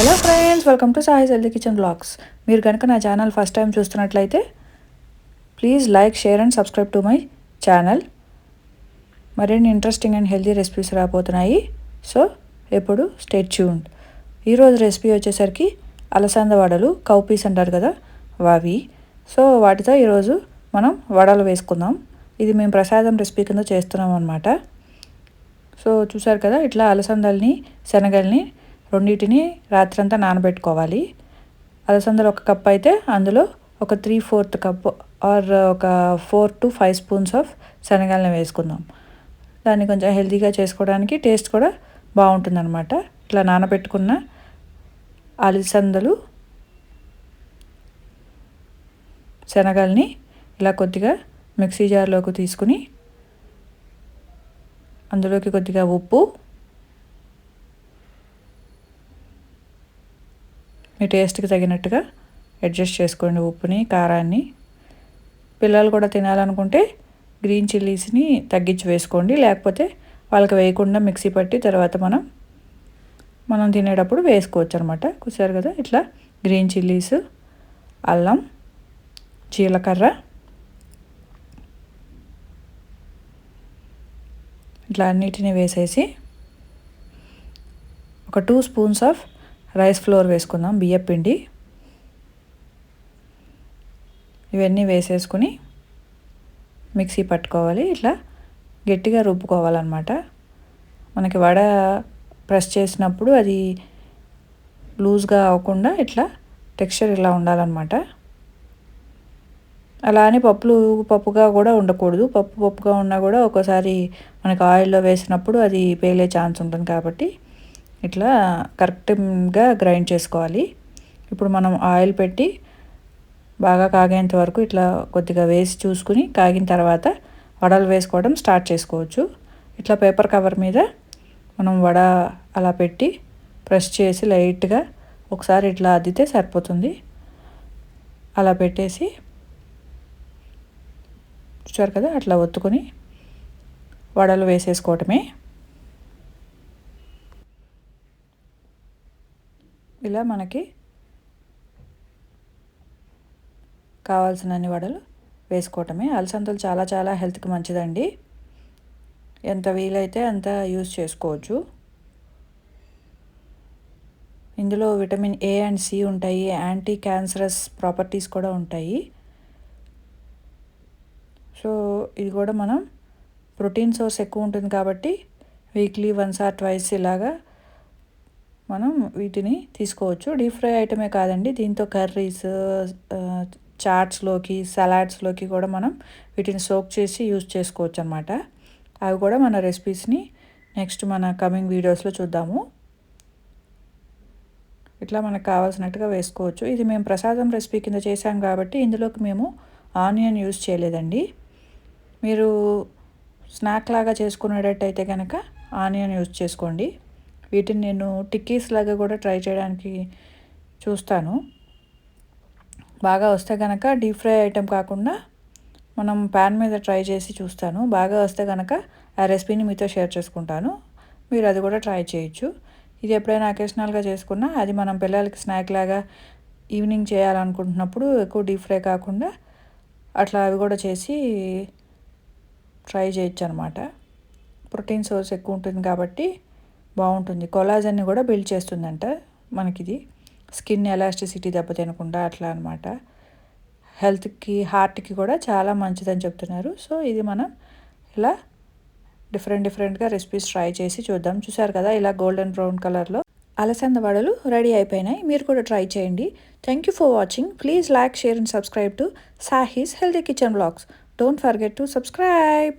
Hello friends, welcome to Sai's healthy kitchen blogs. మీరు కనుక నా ఛానల్ ఫస్ట్ టైం చూస్తున్నట్లయితే please like, share and subscribe to my channel. మరిన్ని interesting and healthy recipes రాబోతున్నాయి. So ఎప్పుడు stay tuned. ఈరోజు recipe వచ్చేసరికి అలసంద వడలు, కౌపీస్ అంటారు కదా అవి. సో వాటితో ఈరోజు మనం వడలు వేసుకుందాం. ఇది మేము ప్రసాదం రెసిపీ కింద చేస్తున్నాం అన్నమాట. సో చూసారు కదా, ఇట్లా అలసందల్ని, శనగల్ని రెండింటిని రాత్రంతా నానబెట్టుకోవాలి. అలసందలు ఒక కప్ అయితే అందులో ఒక 3/4 కప్ ఆర్ ఒక 4 to 5 స్పూన్స్ ఆఫ్ శనగల్ని వేసుకుందాం. దాన్ని కొంచెం హెల్తీగా చేసుకోవడానికి టేస్ట్ కూడా బాగుంటుందన్నమాట. ఇట్లా నానబెట్టుకున్న అలసందలు, శనగల్ని ఇలా కొద్దిగా మిక్సీ జార్లోకి తీసుకుని అందులోకి కొద్దిగా ఉప్పు, మీ టేస్ట్కి తగినట్టుగా అడ్జస్ట్ చేసుకోండి ఉప్పుని, కారాన్ని. పిల్లలు కూడా తినాలనుకుంటే గ్రీన్ చిల్లీస్ని తగ్గించి వేసుకోండి, లేకపోతే వాళ్ళకి వేయకుండా మిక్సీ పట్టి తర్వాత మనం తినేటప్పుడు వేసుకోవచ్చు అనమాట. చూసారు కదా, ఇట్లా గ్రీన్ చిల్లీస్, అల్లం, జీలకర్ర ఇట్లా అన్నిటిని వేసేసి ఒక 2 స్పూన్స్ ఆఫ్ రైస్ ఫ్లోర్ వేసుకుందాం, బియ్యం పిండి. ఇవన్నీ వేసేసుకుని మిక్సీ పట్టుకోవాలి. ఇట్లా గట్టిగా రుబ్బుకోవాలన్నమాట. మనకి వడ ప్రెస్ చేసినప్పుడు అది లూజ్గా అవ్వకుండా ఇట్లా టెక్స్చర్ ఇలా ఉండాలన్నమాట. అలా అని పప్పుగా కూడా ఉండకూడదు. పప్పుగా ఉన్నా కూడా ఒక్కోసారి మనకి ఆయిల్లో వేసినప్పుడు అది పేలే ఛాన్స్ ఉంటుంది. కాబట్టి ఇట్లా కరెక్ట్గా గ్రైండ్ చేసుకోవాలి. ఇప్పుడు మనం ఆయిల్ పెట్టి బాగా కాగేంత వరకు ఇట్లా కొద్దిగా వేసి చూసుకుని కాగిన తర్వాత వడలు వేసుకోవడం స్టార్ట్ చేసుకోవచ్చు. ఇట్లా పేపర్ కవర్ మీద మనం వడ అలా పెట్టి ప్రెస్ చేసి లైట్గా ఒకసారి ఇట్లా అద్దితే సరిపోతుంది. అలా పెట్టేసి చూసారు కదా, అట్లా ఒత్తుకొని వడలు వేసేసుకోవటమే. ఇలా మనకి కావాల్సినన్ని వడలు వేసుకోవటమే. అలసందలు చాలా చాలా హెల్త్కి మంచిదండి. ఎంత వీలైతే అంత యూజ్ చేసుకోవచ్చు. ఇందులో విటమిన్ ఏ అండ్ సి ఉంటాయి, యాంటీ క్యాన్సరస్ ప్రాపర్టీస్ కూడా ఉంటాయి. సో ఇది కూడా మనం ప్రోటీన్ సోర్స్ ఎక్కువ ఉంటుంది కాబట్టి వీక్లీ 1 or 2 ఇలాగా మనం వీటిని తీసుకోవచ్చు. డీప్ ఫ్రై ఐటమే కాదండి, దీంతో కర్రీస్, చాట్స్లోకి, సలాడ్స్లోకి కూడా మనం వీటిని సోక్ చేసి యూజ్ చేసుకోవచ్చు అన్నమాట. అవి కూడా మన రెసిపీస్ని నెక్స్ట్ మన కమింగ్ వీడియోస్లో చూద్దాము. ఇట్లా మనకు కావాల్సినట్టుగా వేసుకోవచ్చు. ఇది మేము ప్రసాదం రెసిపీ కింద చేసాం కాబట్టి ఇందులోకి మేము ఆనియన్ యూజ్ చేయలేదండి. మీరు స్నాక్ లాగా చేసుకునేటట్టయితే కనుక ఆనియన్ యూజ్ చేసుకోండి. వీటిని నేను టిక్కీస్ లాగా కూడా ట్రై చేయడానికి చూస్తాను. బాగా వస్తే కనుక డీప్ ఫ్రై ఐటెం కాకుండా మనం ప్యాన్ మీద ట్రై చేసి చూస్తాను. బాగా వస్తే కనుక ఆ రెసిపీని మీతో షేర్ చేసుకుంటాను. మీరు అది కూడా ట్రై చేయొచ్చు. ఇది ఎప్పుడైనా అకేషనల్గా చేసుకున్నా అది మనం పిల్లలకి స్నాక్ లాగా ఈవినింగ్ చేయాలనుకుంటున్నప్పుడు ఎక్కువ డీప్ ఫ్రై కాకుండా అట్లా అవి కూడా చేసి ట్రై చేయొచ్చు అనమాట. ప్రోటీన్ సోర్స్ ఎక్కువ ఉంటుంది కాబట్టి బాగుంటుంది. కొలాజన్ని కూడా బిల్డ్ చేస్తుందంట మనకిది. స్కిన్ ఎలాస్టిసిటీ దెబ్బతినకుండా అట్లా అనమాట. హెల్త్కి, హార్ట్కి కూడా చాలా మంచిదని చెప్తున్నారు. సో ఇది మనం ఇలా డిఫరెంట్గా రెసిపీస్ ట్రై చేసి చూద్దాం. చూసారు కదా, ఇలా గోల్డెన్ బ్రౌన్ కలర్లో అలసంద వడలు రెడీ అయిపోయినాయి. మీరు కూడా ట్రై చేయండి. Thank you for watching. Please like, share and subscribe to Sahi's healthy kitchen blogs. Don't forget to subscribe.